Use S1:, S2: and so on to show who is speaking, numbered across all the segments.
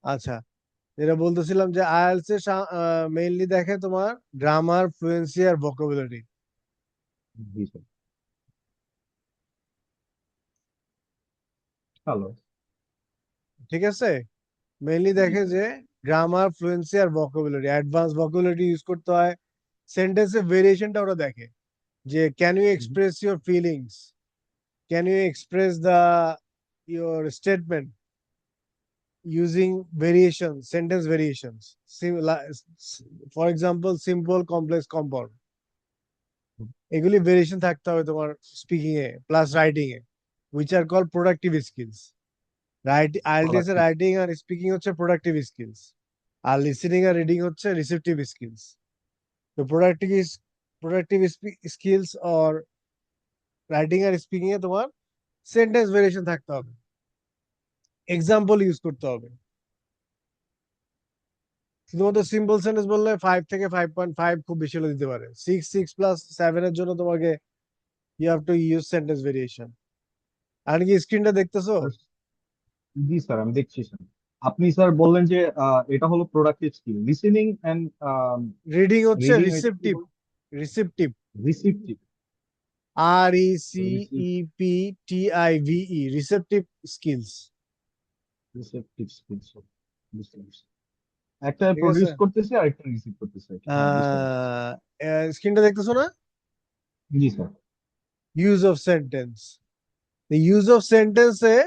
S1: আচ্ছা, যেটা বলতেছিলাম যে আইএলটিএস এ মেইনলি দেখে তোমার গ্রামার, ফ্লুয়েন্সি আর ভোকাবুলারি।
S2: জি স্যার। হ্যালো।
S1: ঠিক আছে, মেইনলি
S2: জি
S1: দেখে
S2: স্যার।
S1: যে গ্রামার, ফ্লুয়েন্সি আর ভোকাবুলারি, অ্যাডভান্স ভোকাবুলারি ইউজ করতে হয়। সেন্টেন্সের ভেরিয়েশনটা ওরা দেখে যে can you
S2: hmm.
S1: Express your feelings, can you express the your statement using variations, sentence variations. For example, simple, complex, compound. এগুলি ভেরিয়েশন থাকতে হবে তোমার স্পিকিং এ প্লাস রাইটিং এ, which are called productive skills. IELTS এর
S2: productive.
S1: Writing আর speaking হচ্ছে productive skills, আর লিসেনিং আর রিডিং হচ্ছে রিসেপটিভ স্কিলস। তো প্রোডাক্টিভ স্কিলস অর রাইটিং আর স্পিকিং এ তোমার সেন্টেন্স ভেরিয়েশন থাকতে হবে, এক্সাম্পল ইউজ করতে হবে। শুধুমাত্র সিম্পল সেন্টেন্স বললে 5 থেকে 5.5 খুব বেশি হলে দিতে পারে। 6 প্লাস 7 এর জন্য তোমাকে you have to use sentence variation. আর কি স্ক্রিনটা দেখতেছো?
S2: জি স্যার, আমি দেখছি স্যার। আপনি স্যার বললেন যে এটা হলো productive skill, listening and
S1: reading হচ্ছে
S2: রিডিং, এটা কি
S1: রিসেপটিভ।
S2: বল?
S1: Receptive,
S2: receptive.
S1: RECEPTIVE, receptive skills.
S2: Receptive skills. বুঝতে পারছি। একটা
S1: ঠিক আছে,
S2: প্রডিউস করতেছে আর একটা রিসিভ করতেছে আর কি। হ্যাঁ, বুঝতে পারছি।
S1: স্ক্রিনটা দেখতেছো না?
S2: জি sir.
S1: Use of sentence, the use of sentence এ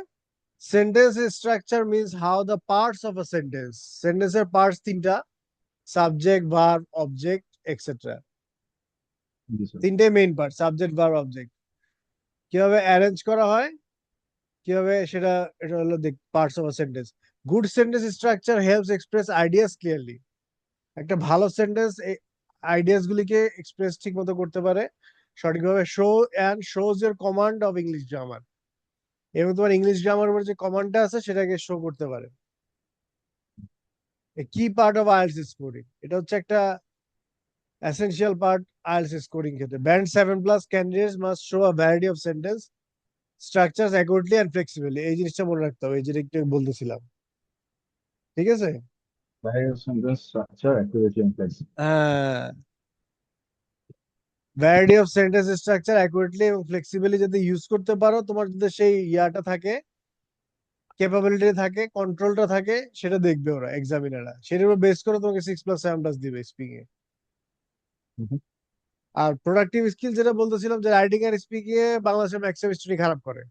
S1: sentence structure means how the parts of a sentence, sentence এর parts তিনটা: সাবজেক্ট, ভার্ব, অবজেক্ট, এক্সেট্রা।
S2: জি স্যার।
S1: তিনটে main part, subject, verb, object. কিভাবে অ্যারেঞ্জ করা হয়, কিভাবে সেটা, এটা হলো parts of a sentence. Good sentence structure helps express ideas clearly. একটা ভালো সেন্টেন্স আইডিয়াস গুলিকে এক্সপ্রেস ঠিক মতো করতে পারে সঠিকভাবে। Show and shows your command of English grammar, এবং তোমার ইংলিশ গ্রামার উপর যে কমান্ডটা আছে সেটাকে শো করতে পারে। কি পার্ট অফ আইএলটিএস স্কোরিং, এটা হচ্ছে একটা essential part IELTS scoring ক্ষেত্রে। Band 7 plus candidates must show a variety of sentence structures accurately and flexibly। এই জিনিসটা মনে রাখতে হবে, এই যেটা একটু বলতেছিলাম। ঠিক আছে,
S2: sentence structure, accuracy and flexibility.
S1: Variety of sentence structure accurately এবং ফ্লেক্সিবলি যদি ইউজ করতে পারো, তোমার যদি সেই ইয়াটা থাকে, ক্যাপাবিলিটি থাকে, কন্ট্রোলটা থাকে, সেটা দেখবে ওরা এক্সামিনাররা, সেটার উপর বেস করে তোমাকে 6+7+ দিবে স্পিকিং এ। আর প্রোডাক্টিভ স্কিল যেটা বলতেছিলাম, যে রাইটিং আর স্পিকিং এ বাংলাদেশের ম্যাক্সিমাম স্টুডেন্ট খারাপ করে।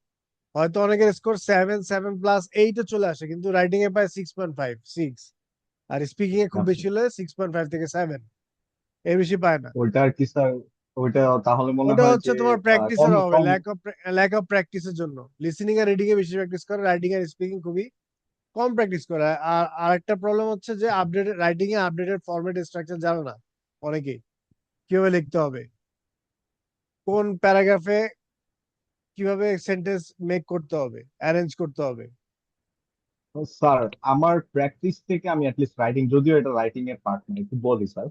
S1: হয়তো অনেকের স্কোর 7, 7+8 চলে আসে, কিন্তু রাইটিং এ পায় 6.5, 6। আর স্পিকিং এ খুব
S2: আচ্ছা।
S1: বেশি হলে 6.5 থেকে 7, এর বেশি পায় না।
S2: ওইটা আর কি স্যার, ওইটা তাহলে মনে
S1: ওটা
S2: হয়
S1: হচ্ছে
S2: যে
S1: তোমার
S2: কম
S1: প্র্যাকটিসের অভাবে,
S2: কম।
S1: ল্যাক অফ প্র্যাকটিসের জন্য। লিসেনিং আর রিডিং এ বেশি প্র্যাকটিস করে, রাইটিং আর স্পিকিং খুবই কম প্র্যাকটিস করে। আর আরেকটা প্রবলেম হচ্ছে যে আপডেটেড রাইটিং এ আপডেটেড ফরম্যাট স্ট্রাকচার জানে না অনেকেই, কিভাবে লিখতে হবে, কোন প্যারাগ্রাফে কিভাবে সেন্টেন্স মেক করতে হবে, অ্যারেঞ্জ করতে হবে।
S2: স্যার, আমার প্র্যাকটিস থেকে আমি অ্যাটলিস্ট রাইটিং, যদিও এটা রাইটিং এর পার্ট না, একটু বলি স্যার।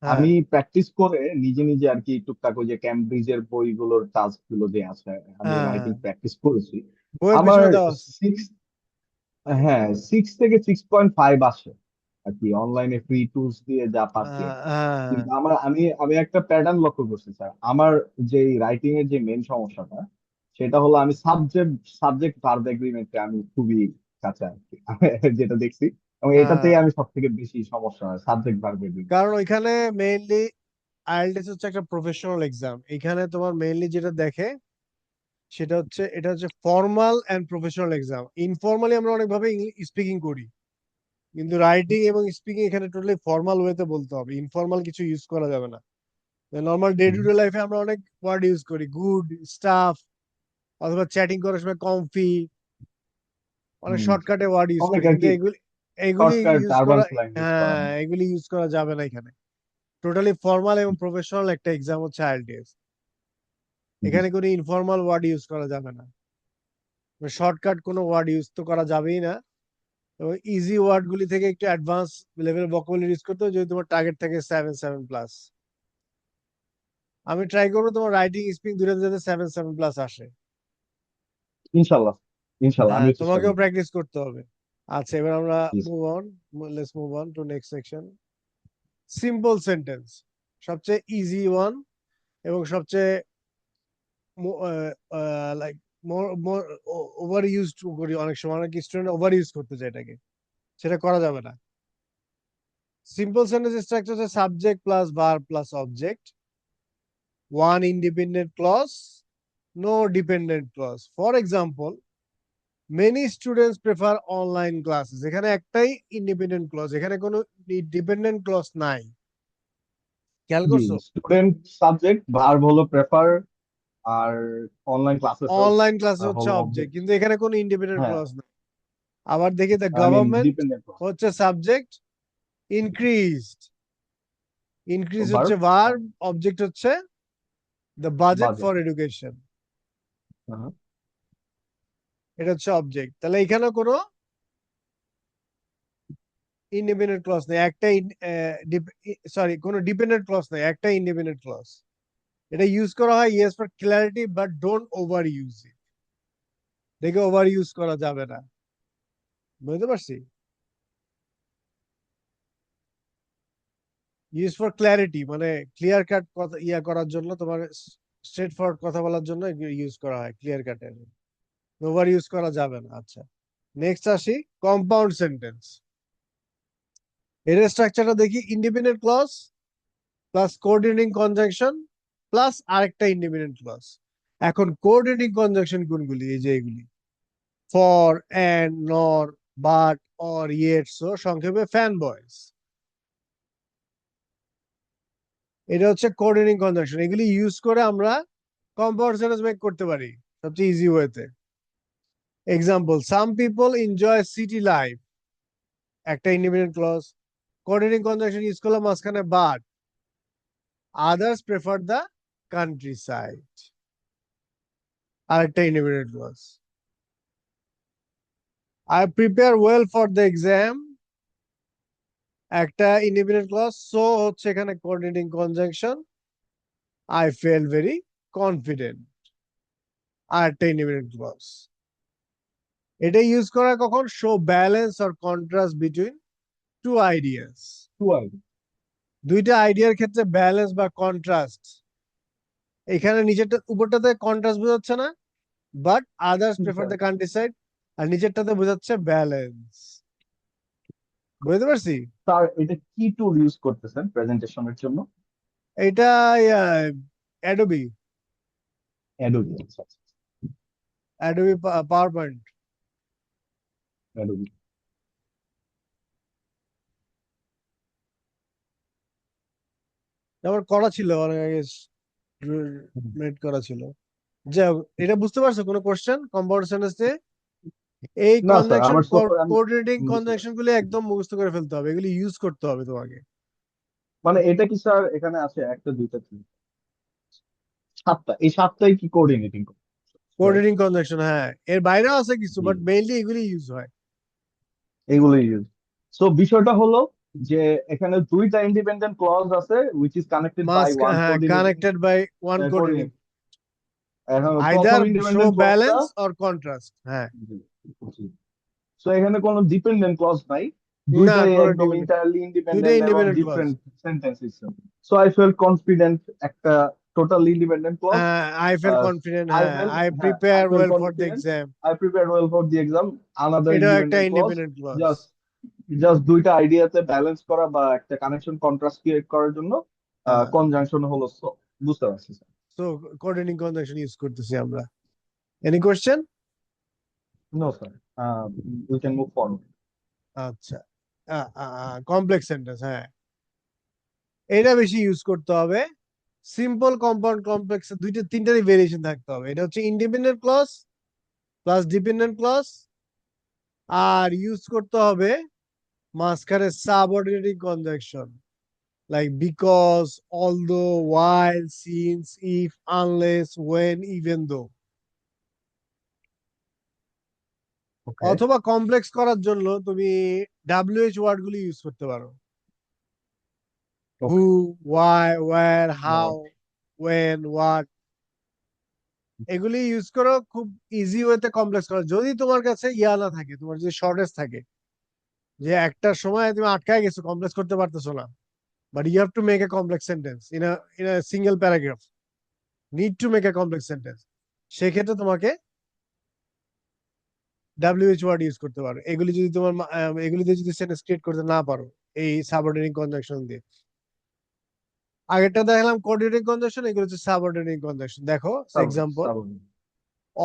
S1: হ্যাঁ,
S2: আমি প্র্যাকটিস করে নিজে নিজে আর কি টুকটাক ওই যে ক্যামব্রিজের বইগুলোর টাস্ক গুলো যে আছে, আমি
S1: হ্যাঁ,
S2: রাইটিং
S1: হ্যাঁ,
S2: প্র্যাকটিস করেছি।
S1: বইয়ের
S2: আমার
S1: পিছনে দেওয়া আছে।
S2: সিক্স, হ্যাঁ 6 থেকে 6.5 আসে আর কি, অনলাইনে ফ্রি টুলস দিয়ে যা পাচ্ছি।
S1: হ্যাঁ,
S2: কিন্তু আমি একটা প্যাটার্ন লক্ষ্য করছি স্যার। আমার যে রাইটিং এর যে মেন সমস্যাটা, সেটা হলো আমি সাবজেক্ট ভার্ব এগ্রিমেন্টে আমি খুবই কাঁচা আর কি। যেটা দেখছি, এবং
S1: হ্যাঁ,
S2: এটাতেই আমি সব থেকে বেশি সমস্যা হয়, সাবজেক্ট ভার্ব এগ্রিমেন্ট।
S1: কারণ ওইখানে মেইনলি আইএলটিএস হচ্ছে একটা প্রফেশনাল এক্সাম। এখানে তোমার মেইনলি যেটা দেখে সেটা হচ্ছে, এটা হচ্ছে formal and professional exam. Informally আমরা অনেকভাবে স্পিকিং করি, কিন্তু রাইটিং এবং স্পিকিং এখানে টোটালি ফর্মাল ওয়েতে বলতে হবে, ইনফর্মাল কিছু ইউজ করা যাবে না। নর্মাল ডে টু ডে লাইফে আমরা অনেক ওয়ার্ড ইউজ করি, গুড, স্টাফ, অথবা চ্যাটিং করার সময় কমফি, অনেক শর্টকাটে ওয়ার্ড ইউজ
S2: অনেক
S1: করি,
S2: আর
S1: কিন্তু
S2: কি
S1: এগুলি এগুলি
S2: শর্টকাট
S1: ইউজ
S2: আরবান
S1: করা,
S2: স্ল্যাং ইউজ করা
S1: হ্যাঁ,
S2: হয়।
S1: এগুলি ইউজ করা যাবে না এখানে। টোটালি ফর্মাল এবং প্রফেশনাল একটা এক্সাম হচ্ছে আইএলটিএস।
S2: জি
S1: এখানে কোনো ইনফর্মাল ওয়ার্ড ইউজ করা যাবে না, শর্টকাট কোনো ওয়ার্ড ইউজ তো করা যাবেই না। এবং ইজি ওয়ার্ড গুলি থেকে একটু অ্যাডভান্স লেভেল ভোকাবুলারি ইউজ করতে হবে, যদি তোমার টার্গেট থাকে 7, 7+। আমি ট্রাই করবো তোমার রাইটিং স্পিকিং দুটো যাতে 7, 7+ আসে।
S2: ইনশাল্লাহ। ইনশাল্লাহ
S1: হ্যাঁ,
S2: আমিও চেষ্টা
S1: তোমাকেও
S2: করবো।
S1: প্র্যাকটিস করতে হবে। আচ্ছা, এবার আমরা
S2: Yes.
S1: Let's move on to next section. Simple sentence, সবচেয়ে ইজি ওয়ান এবং সবচেয়ে লাইক মোর ওভার ইউজ করি অনেক সময়, অনেক স্টুডেন্ট ওভার ইউজ করতে চায় এটাকে, সেটা করা যাবে না। সিম্পল সেন্টেন্স স্ট্রাকচার হচ্ছে subject plus verb plus object, one independent clause, no dependent clause. For example, many students prefer online classes, এখানে একটাই ইন্ডিপেন্ডেন্ট ক্লজ, এখানে কোনো ডিপেন্ডেন্ট ক্লজ নাই। খেয়াল
S2: জি,
S1: করছো?
S2: স্টুডেন্ট সাবজেক্ট, ভার্ব হলো প্রেফার, আর অনলাইন ক্লাসেস
S1: অনলাইন ক্লাস হচ্ছে
S2: হলো
S1: অবজেক্ট,
S2: অবজেক্ট।
S1: কিন্তু এখানে কোনো ইন্ডিপেন্ডেন্ট
S2: হ্যাঁ,
S1: ক্লজ নাই। আবার দেখি the
S2: I mean
S1: government
S2: dependent clause.
S1: হচ্ছে সাবজেক্ট, ইনক্রিজড, ইনক্রিজ হচ্ছে
S2: ভার্ব,
S1: ভার্ব, অবজেক্ট হচ্ছে the budget
S2: budget.
S1: For education, এটা হচ্ছে অবজেক্ট। তাহলে এখানে কোনো ইন্ডিপেন্ডেন্ট ক্লজ নেই, একটাই, সরি, কোনো ডিপেন্ডেন্ট ক্লজ নেই, একটা ইন্ডিপেন্ডেন্ট ক্লজ। এটা ইউজ করা হয় yes for clarity, but don't over use it, দেখে ওভার ইউজ করা যাবে না। বুঝতে পারছি? ইউজ ফর ক্ল্যারিটি মানে ক্লিয়ার কাট কথা ইয়া করার জন্য, তোমার স্ট্রেট ফরওয়ার্ড কথা বলার জন্য ইউজ করা হয় ক্লিয়ার কাটের, ওভার ইউজ করা যাবে না। আচ্ছা, নেক্সট আসি কম্পাউন্ড সেন্টেন্স। এর স্ট্রাকচারটা দেখি, independent clause plus coordinating conjunction plus আরেকটা ইন্ডিপেন্ডেন্ট ক্লজ। এখন কোঅর্ডিনেটিং কনজাংশন কোনগুলি? এই যে এগুলি, for, and, nor, but, or, yet, so, সংক্ষেপে ফ্যান বয়েজ। এটা হচ্ছে কোঅর্ডিনেটিং কনজাংশন, এগুলি ইউজ করে আমরা কম্পাউন্ড সেন্টেন্স মেক করতে পারি সবচেয়ে ইজি ওয়েতে। Example, some people enjoy city life, একটা independent clause. Coordinating conjunction use করলাম মাঝখানে but, others prefer the countryside, আরেকটা independent clause. I prepare well for the exam, একটা ইন্ডিপেন্ডেন্ট ক্লজ। সো হচ্ছে এখানে coordinating conjunction, I feel very confident, আরেকটা independent clause. এটা use করা কখন? Show balance or contrast between two ideas,
S2: two I.
S1: দুইটা আইডিয়ার ক্ষেত্রে ব্যালেন্স বা কন্ট্রাস্ট। এখানে নিচেরটা উপরটাতে কন্ট্রাস্ট বোঝাচ্ছে না, but others prefer the countryside, আর নিচেরটাতে বোঝাচ্ছে ব্যালেন্স। বুঝতে পারছি?
S2: স্যার, এটা কি টুল ইউজ করতেছেন প্রেজেন্টেশনের জন্য?
S1: এটা অ্যাডোবি,
S2: অ্যাডোবি। আচ্ছা আচ্ছা,
S1: অ্যাডোবি পাওয়ার পয়েন্ট।
S2: অ্যাডোবি।
S1: আমার করা ছিল অনেক আগে, মেড করা ছিল। যাই হোক, এটা বুঝতে পারছো কোনো কোশ্চেন কম্পাউন্ড সেন্টেন্স নিয়ে? এই
S2: না স্যার,
S1: কনজাংশন,
S2: আমার সো ফার আমি
S1: কোঅর্ডিনেটিং
S2: বুঝতে
S1: কনজাংশন
S2: পারছি।
S1: গুলো একদম মুখস্থ করে ফেলতে হবে, এগুলি ইউজ করতে হবে তোমাকে।
S2: মানে এটা কি স্যার এখানে আছে একটা দুইটা তিনটা সাতটা, এই সাতটাই কি কোঅর্ডিনেটিং?
S1: কোঅর্ডিনেটিং কনজাংশন, হ্যাঁ, এর বাইরেও আছে কিছু,
S2: জি,
S1: বাট মেইনলি এগুলি ইউজ হয়।
S2: এগুলো ইউজ। সো বিষয়টা হলো যে এখানে দুইটা ইন্ডিপেন্ডেন্ট ক্লজ আছে which is connected by
S1: mask,
S2: one
S1: হ্যাঁ,
S2: coordinating.
S1: Connected by one coordinating,
S2: এখন প্রথম
S1: আইদার শো
S2: ইন্ডিপেন্ডেন্ট ক্লজটা,
S1: ব্যালেন্স অর কন্ট্রাস্ট। হ্যাঁ,
S2: সো এখানে কোনো ডিপেন্ডেন্ট ক্লজ নাই,
S1: না
S2: দুইটাই
S1: কোনো
S2: একদম
S1: ডিপেন্ডেন্ট,
S2: ইন্টারলি
S1: দুইটা
S2: ইন্ডিপেন্ডেন্ট এবং
S1: independent clause.
S2: Different sentences. So I feel confident একটা totally independent clause.
S1: I feel confident,
S2: I
S1: হ্যাঁ,
S2: ফেল,
S1: আই
S2: হ্যাঁ, I
S1: prepare
S2: feel
S1: well for the
S2: confident,
S1: exam,
S2: I prepare well for the exam, another
S1: এটাও একটা
S2: independent clause.
S1: Independent clause.
S2: Just just দুইটা আইডিয়াতে balance করা বা একটা connection contrast create করার জন্য কনজাংশন হলো so। বুঝতে পারছি sir.
S1: So coordinating conjunction use করতেছি আমরা। Any question?
S2: No sir, we can move forward.
S1: আচ্ছা, কমপ্লেক্স সেন্টেন্স, হ্যাঁ, এটা বেশি ইউজ করতে হবে। সিম্পল, কম্পাউন্ড, কমপ্লেক্স দুইটা তিনটারই ভেরিয়েশন থাকতে হবে। এটা হচ্ছে independent clause plus dependent clause, আর ইউজ করতে হবে মাঝখানে subordinating conjunction, like because, although, while, since, if, unless, when, even though।
S2: Okay.
S1: অথবা কমপ্লেক্স করার জন্য তুমি WH ওয়ার্ড গুলি ইউজ করতে পারো, হু,
S2: ওকে।
S1: why, where, how, when, what, এগুলি ইউজ করো খুব ইজি ওয়েতে কমপ্লেক্স করো। যদি তোমার কাছে ইয়া না থাকে, তোমার যদি শর্টেজ থাকে, যে একটা সময় তুমি আটকায় গেছো, কমপ্লেক্স করতে পারতেছো না, but you have to make a complex sentence in a single paragraph, need to make a complex sentence, সেক্ষেত্রে তোমাকে ডাব্লিউএইচ ওয়ার্ড ইউজ করতে পারো। এগুলি যদি তোমার এগুলি দিয়ে যদি সেন্টেন্স ক্রিয়েট করতে না পারো এই সাবঅর্ডিনেটিং কনজাংশন দিয়ে। আগেরটা দেখলাম কোঅর্ডিনেটিং কনজাংশন, এগুলো হচ্ছে সাবঅর্ডিনেটিং কনজাংশন। দেখো example,
S2: subject.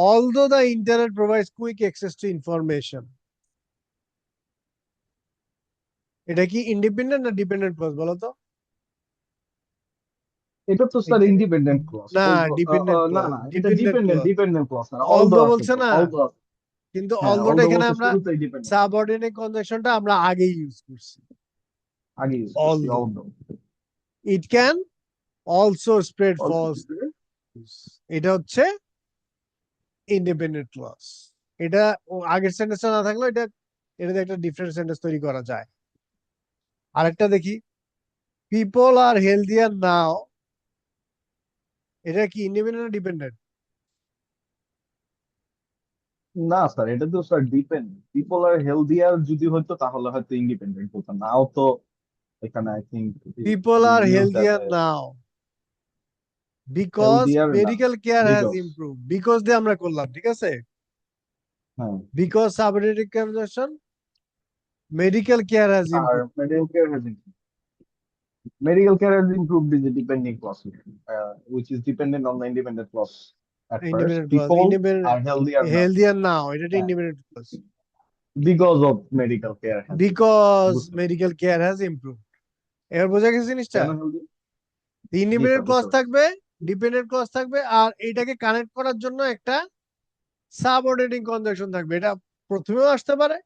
S1: although the internet provides quick access to information, এটা কি ইন্ডিপেন্ডেন্ট না ডিপেন্ডেন্ট ক্লজ বলো তো?
S2: এটা তো স্যার ইন্ডিপেন্ডেন্ট ক্লজ।
S1: না,
S2: অলদো
S1: ডিপেন্ডেন্ট
S2: না
S1: ক্লজ,
S2: না, এটা
S1: dependent
S2: dependent
S1: clause.
S2: Dependent clause sir. Although
S1: although
S2: আছে
S1: বলছে
S2: তো,
S1: না,
S2: অলদো আছে।
S1: কিন্তু
S2: হ্যাঁ,
S1: অলদোটা
S2: অলদো
S1: এখানে
S2: বলছে
S1: আমরা
S2: শুরুতেই ডিপেন্ডেন্ট,
S1: সাবঅর্ডিনেট কনজাংশনটা আমরা আগেই ইউজ করছি।
S2: আগে ইউজ করছি
S1: although,
S2: although.
S1: It can also spread falls, এটা হচ্ছে ইন্ডিপেন্ডেন্ট ক্লজ। এটা আগের সেন্টেন্সটা না থাকলেও এটা দিয়ে একটা ডিফারেন্ট সেন্টেন্স তৈরি করা যায়। আরেকটা দেখি, পিপল আর হেলদিয়ার নাও, এটা কি ইন্ডিপেন্ডেন্ট না ডিপেন্ডেন্ট?
S2: না স্যার, এটা তো sir depend. People are healthier যদি হতো তাহলে হয়তো ইন্ডিপেন্ডেন্ট হতো, নাও তো এখানে I think
S1: people are
S2: use that
S1: healthier now because
S2: healthier না,
S1: medical care has
S2: because.
S1: Improve, because দিয়ে আমরা করলাম, ঠিক আছে?
S2: হ্যাঁ,
S1: because subordinating conjunction, medical care has
S2: আর
S1: improve,
S2: medical care has improved is a dependent clause, which is dependent on the independent clause at first.
S1: Independent clause,
S2: People
S1: independent
S2: are healthier now,
S1: healthier now, এটা
S2: uh,
S1: independent clause,
S2: because of medical care has improved.
S1: Because
S2: বুঝতে পারছি।
S1: Medical care has improve. এবার বোঝা গেছে জিনিসটা?
S2: কেন healthy? জি
S1: independent
S2: sir,
S1: clause
S2: বুঝতে পারছি।
S1: থাকবে, ডিপেন্ডেন্ট ক্লজ থাকবে, আর এটাকে কানেক্ট করার জন্য একটা সাবঅর্ডিনেটিং কনজাংশন থাকবে। এটা প্রথমেও আসতে পারে,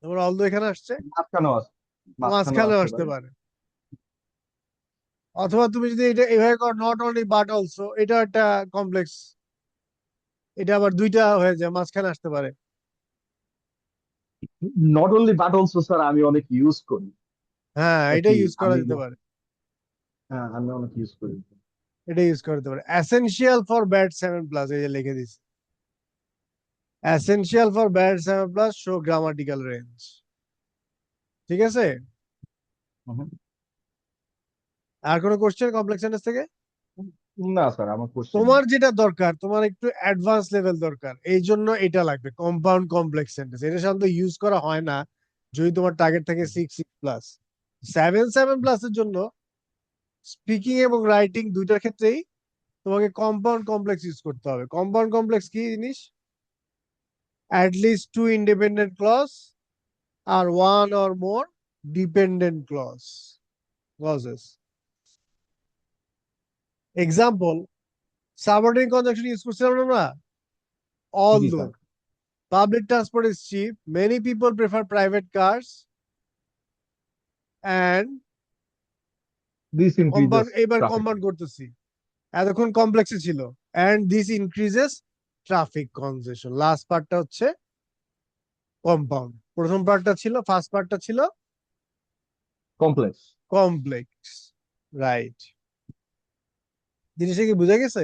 S1: তোমার অলদো এখানে আসছে,
S2: মাঝখানেও আছে, মাঝখানেও
S1: মাঝখানেও
S2: আসতে
S1: আসতে
S2: পারে।
S1: পারে, অথবা তুমি যদি এটা এভাবে করো, নট অনলি বাট অলসো, এটা একটা কমপ্লেক্স, এটা আবার দুইটা হয়ে যায়, মাঝখানে আসতে পারে।
S2: Not only but also sir আমি অনেক ইউজ করি।
S1: হ্যাঁ,
S2: আর
S1: এটা
S2: কি
S1: ইউজ করা
S2: আমি,
S1: যেতে পারে,
S2: হ্যাঁ আমি অনেক ইউজ করি।
S1: এটা ইউজ করা যেতে পারে। এসেনশিয়াল ফর ব্যাড 7+, এই যে লিখে দিছি, essential for bad 7+, show grammatical range, ঠিক আছে?
S2: হুম।
S1: আর কোনো কোশ্চেন কমপ্লেক্স সেন্টেন্স থেকে?
S2: না স্যার, আমার কোশ্চেন
S1: তোমার
S2: নেই।
S1: যেটা দরকার, তোমার একটু অ্যাডভান্স লেভেল দরকার, এই জন্য এটা লাগবে, কম্পাউন্ড কমপ্লেক্স সেন্টেন্স। এটা সাধারণত ইউজ করা হয় না যদি তোমার টার্গেট থাকে 6+। 7+, এর জন্য স্পিকিং এবং রাইটিং দুইটার ক্ষেত্রেই তোমাকে কম্পাউন্ড কমপ্লেক্স ইউজ করতে হবে। কম্পাউন্ড কমপ্লেক্স কি জিনিস? At least two independent clause আর one or more dependent clauses. Example, subordinate conjunction use করছিলাম না আমরা,
S2: জি
S1: although
S2: sir.
S1: public transport is cheap, many people prefer private cars and
S2: this increases
S1: compound, এবার
S2: traffic.
S1: Compound করতেছি, এতক্ষণ কমপ্লেক্সে ছিল, and this increases traffic congestion। Last পার্টটা হচ্ছে কম্পাউন্ড, প্রথম পার্টটা ছিল, ফার্স্ট পার্টটা ছিল
S2: কমপ্লেক্স।
S1: Complex, right? জিনিসটা কি বুঝা গেছে?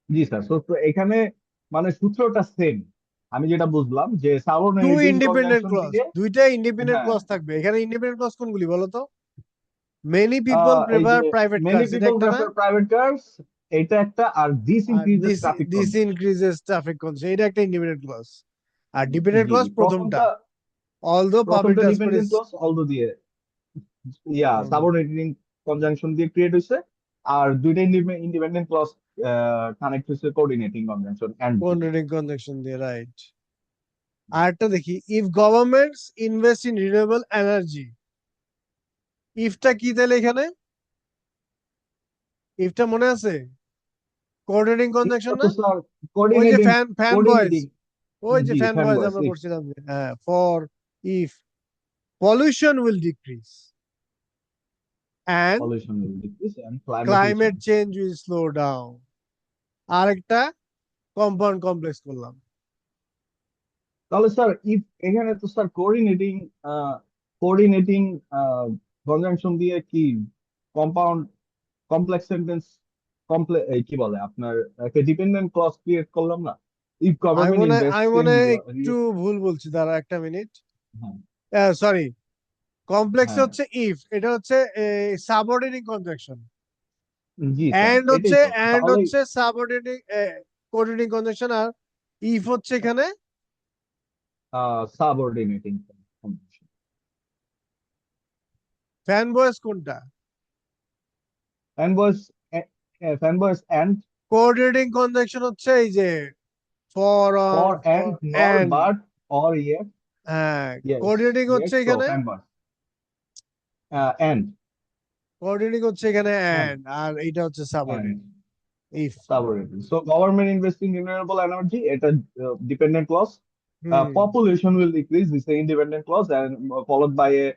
S2: জি স্যার, তো এখানে মানে সূত্রটা সেম। আমি যেটা বুঝলাম যে
S1: two
S2: subordinating
S1: independent
S2: conjunction
S1: clause,
S2: দিয়ে,
S1: দুইটা ইন্ডিপেন্ডেন্ট
S2: হ্যাঁ,
S1: ক্লজ থাকবে এখানে। ইন্ডিপেন্ডেন্ট ক্লজ কোনগুলি বলো তো? মেনি পিপল
S2: এই যে
S1: প্রেফার প্রাইভেট
S2: মেনি
S1: কার্স, এটা
S2: পিপল
S1: একটা না?
S2: প্রেফার প্রাইভেট কার্স, এটা একটা। আর দিস
S1: আর
S2: increases
S1: this
S2: traffic
S1: this
S2: congestion.
S1: Increases traffic congestion, এটা একটা ইন্ডিপেন্ডেন্ট ক্লজ। আর ডিপেন্ডেন্ট
S2: জি
S1: ক্লজ
S2: জি,
S1: প্রথমটা,
S2: প্রথমটা,
S1: অলদো পাবলিক
S2: প্রথমটা
S1: transport
S2: dependent
S1: is,
S2: clause although দিয়ে, সাবঅর্ডিনেটিং কনজাংশন দিয়ে ক্রিয়েট হয়েছে। আর দুইটা ইন্ডিপেন্ডেন্ট ক্লজ কানেক্ট হয়েছে কোঅর্ডিনেটিং কনজাংশন এন্ড দিয়ে।
S1: কোঅর্ডিনেটিং কনজাংশন দিয়ে, রাইট? আরেকটা দেখি, if governments invest in renewable energy, ইফটা কি তাহলে এখানে? ইফটা মনে আছে? কোঅর্ডিনেটিং
S2: এটা
S1: কনজাংশন
S2: তো
S1: না?
S2: স্যার
S1: ওই যে
S2: coordinating,
S1: fan fan boys,
S2: coordinating.
S1: ওই যে
S2: জি,
S1: ফ্যান
S2: ফ্যান
S1: বয়েজ
S2: বয়েস।
S1: আমরা পড়ছিলাম যে, হ্যাঁ, for if pollution will decrease and
S2: pollution will decrease and climate will
S1: climate
S2: change.
S1: Change will slow down. আরেকটা কম্পাউন্ড কমপ্লেক্স করলাম।
S2: তাহলে স্যার ইফ, এখানে তো স্যার কোঅর্ডিনেটিং, কোঅর্ডিনেটিং কনজাংশন দিয়ে কি কম্পাউন্ড কমপ্লেক্স সেন্টেন্স, কি বলে আপনার, একটা ডিপেন্ডেন্ট ক্লজ ক্রিয়েট করলাম না? if
S1: আমি
S2: government
S1: মনে আমি
S2: invests in
S1: মনে হয় একটু ভুল বলছি, দাঁড়া একটা মিনিট।
S2: হ্যাঁ,
S1: সরি, কমপ্লেক্স
S2: হ্যাঁ,
S1: হচ্ছে ইফ, এটা হচ্ছে সাবঅর্ডিনেটিং কনজাংশন।
S2: জি স্যার, এটাই তো
S1: এন্ড
S2: তাহলে
S1: হচ্ছে সাবঅর্ডিনেটিং কোঅর্ডিনেটিং কনজাংশন, আর ইফ হচ্ছে এখানে
S2: সাবঅর্ডিনেটিং।
S1: ফ্যান বয়েস কোনটা?
S2: Fanboys, fanboys and
S1: coordinating conjunction হচ্ছে এই যে for
S2: for and nor
S1: and.
S2: But or yet,
S1: হ্যাঁ,
S2: ইয়েস
S1: কোঅর্ডিনেটিং
S2: ইয়েট,
S1: হচ্ছে
S2: সো
S1: এখানে,
S2: ফ্যানবয়েস এন্ড
S1: কোঅর্ডিনেটিং হচ্ছে এখানে
S2: এন্ড
S1: এন্ড, আর এইটা হচ্ছে
S2: and
S1: subordinate if.
S2: Subordinating. So government investing renewable energy, এটা dependent clause.
S1: Hmm.
S2: Population will decrease, this is the independent clause, and followed by a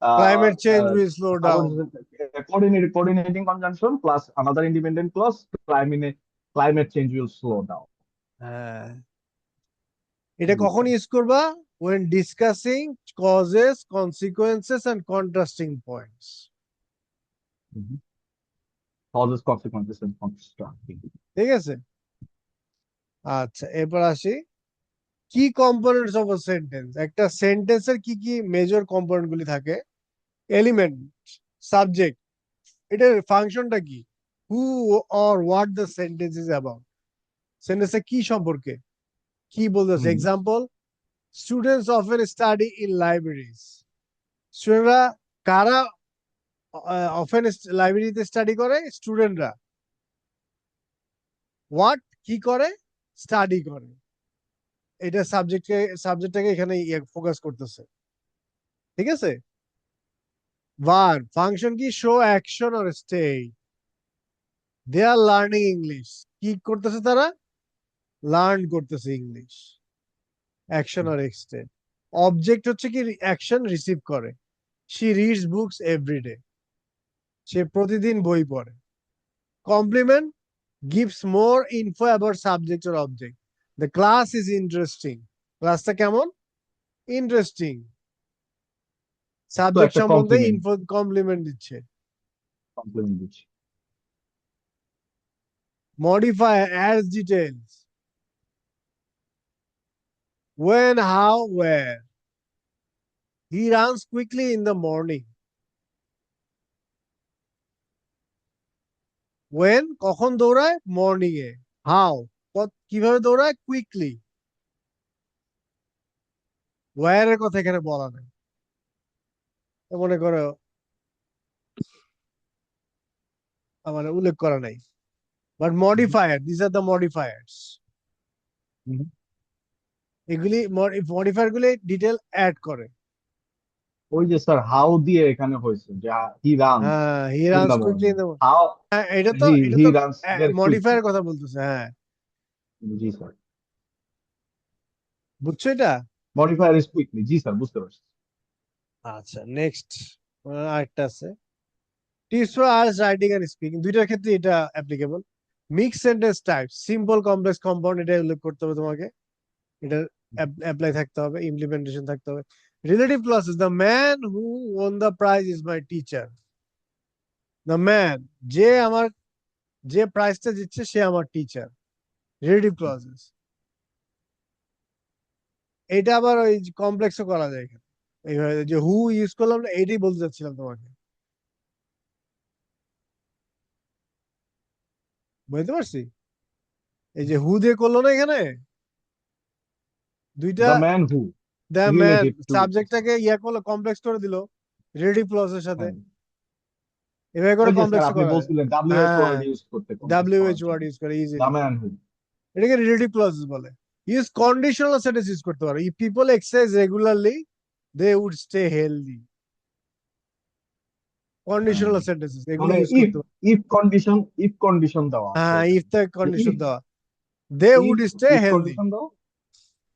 S2: uh,
S1: climate change
S2: uh,
S1: will slow down.
S2: coordinating conjunction plus another independent clause, climate change will slow down.
S1: হ্যাঁ, এটা
S2: জি
S1: কখন
S2: sir.
S1: Use করবা? when discussing causes, consequences and contrasting points.
S2: Causes, consequences, and constructing.
S1: ঠিক আছে, আচ্ছা এরপর আসি, কি কম্পোনেন্টস অফ আ সেন্টেন্স। একটা সেন্টেন্সের কি কি মেজর কম্পোনেন্ট গুলি থাকে? এলিমেন্ট, সাবজেক্ট, এটার ফাংশনটা কি, who or what the sentence is about, সেন্টেন্সে কি সম্পর্কে, কি বলতেছে।
S2: Hmm,
S1: example, students often study in libraries. স্টুডেন্টরা কারা অফেন লাইব্রেরিতে স্টাডি করে? স্টুডেন্টরা। হোয়াট কি করে? স্টাডি করে। এটা সাবজেক্টটাকে এখানে ফোকাস করতেছে। ঠিক আছে, ভার্ব ফাংশন কি? Show, action or stay. They are learning English, কি করতেছে তারা? লার্ন করতেছে ইংলিশ। অ্যাকশন আর স্টে। অবজেক্ট হচ্ছে কি? অ্যাকশন রিসিভ করে। শি রিডস বুকস এভরিডে, সে প্রতিদিন বই পড়ে। Complement, gives more info about subject or object. The class is interesting. ক্লাসটা কেমন? ইন্টারেস্টিং।
S2: তো
S1: সাবজেক্ট
S2: একটা
S1: সম্বন্ধে
S2: কমপ্লিমেন্ট,
S1: ইনফো কমপ্লিমেন্ট দিচ্ছে।
S2: কমপ্লিমেন্ট দিচ্ছি।
S1: Modifier adds details. When, how, where. He runs quickly in the morning. When কখন দৌড়ায়? Morning A. How কিভাবে দৌড়ায়? কুইকলি। ওয়্যার এর কথা এখানে বলা নেই, মনে করো আমার উল্লেখ করা নাই। But modifier, this are the modifiers. এগুলি মডিফায়ার গুলি ডিটেল অ্যাড করে।
S2: ওই যে স্যার হাউ দিয়ে এখানে হয়েছে যে হি রানস
S1: হ্যাঁ, he
S2: in
S1: runs
S2: the
S1: quickly
S2: morning,
S1: in the.
S2: How
S1: হ্যাঁ, এটা তো
S2: হি
S1: এটা
S2: হি
S1: তো
S2: রানস ভেরি কুইকলি।
S1: মডিফায়ার কথা বলতেছে। হ্যাঁ,
S2: জি স্যার,
S1: বুঝছো এটা?
S2: মডিফায়ার ইজ কুইকলি, জি স্যার বুঝতে পারছি।
S1: আচ্ছা নেক্সট আরেকটা আছে, tips for arts writing and speaking, দুইটার ক্ষেত্রে এটা applicable. Mix sentence type, simple complex compound, এটা উল্লেখ করতে হবে তোমাকে, এটা অ্যাপ্লাই থাকতে হবে, ইমপ্লিমেন্টেশন থাকতে হবে। Relative clauses, the man who won the prize is my teacher. The man, যে আমার, যে প্রাইজটা দিচ্ছে সে আমার টিচার। Relative clauses. এটা আবার ওই কমপ্লেক্সও করা যায় এখানে, এইভাবে যে হু ইউজ করলাম না, এইটাই বলতে চাচ্ছিলাম তোমাকে, বুঝতে পারছি। এই যে হু দিয়ে করলো না এখানে দুইটা,
S2: the man who
S1: the man
S2: relative to,
S1: সাবজেক্টটাকে ইয়া করলো, কমপ্লেক্স করে দিল রিলেটিভ ক্লজের সাথে,
S2: হ্যাঁ
S1: এভাবে করে
S2: ওই যে স্যার
S1: কমপ্লেক্স
S2: আপনি
S1: করা যায়।
S2: বলছিলেন ডাব্লিউএইচ
S1: হ্যাঁ,
S2: ওয়ার্ড ইউজ করতে কমপ্লেক্স
S1: ডাব্লিউ
S2: করার
S1: এইচ ওয়ার্ড
S2: জন্য।
S1: ইউজ করে
S2: দ্য
S1: ইজিলি,
S2: ম্যান হু।
S1: এটাকে রিলেটিভ ক্লজেস বলে। ইউজ কন্ডিশনাল সেন্টেন্স ইউজ করতে পারো, if people exercise regularly they would stay healthy. Conditional sentences এগুলো
S2: মানে
S1: ইউজ
S2: ইফ
S1: করতে পারো।
S2: ইফ কন্ডিশন দেওয়া আছে
S1: হ্যাঁ, ইফ
S2: এখানে।
S1: তে
S2: যে
S1: কন্ডিশন
S2: ইফ
S1: দেওয়া, they would
S2: if
S1: stay
S2: if
S1: healthy,
S2: condition দাও।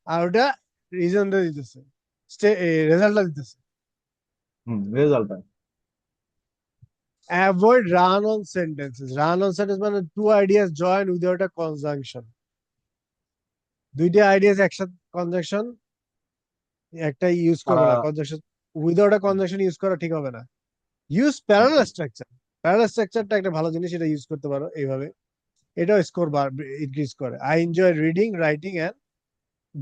S1: আর ওটা রিজনটা দিতেছে, স্টে রেজাল্টটা দিতেছে।
S2: Result.
S1: Avoid run on sentences, run on sentence মানে two ideas join without a conjunction, দুইটা আইডিয়াস একসাথে কনজাংশন একটা ইউজ করবে
S2: তারা
S1: না, conjunction without a conjunction use করা ঠিক হবে না। ইউজ প্যারালাল স্ট্রাকচার, প্যারালাল স্ট্রাকচারটা একটা ভালো জিনিস, এটা ইউজ করতে পারো এইভাবে। এটাও স্কোর ইনক্রিজ করে। I enjoy reading, writing and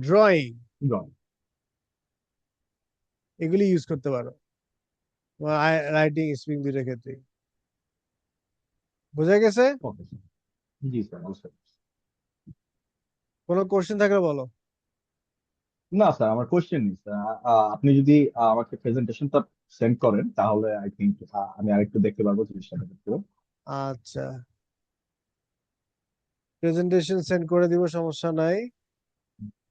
S1: drawing,
S2: drawing.
S1: এগুলি ইউজ করতে পারো রাইটিং স্পিকিং দুইটার ক্ষেত্রে। বোঝা গেছে?
S2: Okay sir. জি স্যার, বুঝতে পারছি।
S1: কোনো কোশ্চেন থাকলে বলো।
S2: না স্যার, আমার কোশ্চেন নেই স্যার। আপনি যদি আমাকে প্রেজেন্টেশনটা সেন্ড করেন তাহলে আই থিঙ্ক আমি আরেকটু দেখতে পারবো জিনিসটা দেখতে।
S1: আচ্ছা, প্রেজেন্টেশন সেন্ড করে দিব, সমস্যা নাই।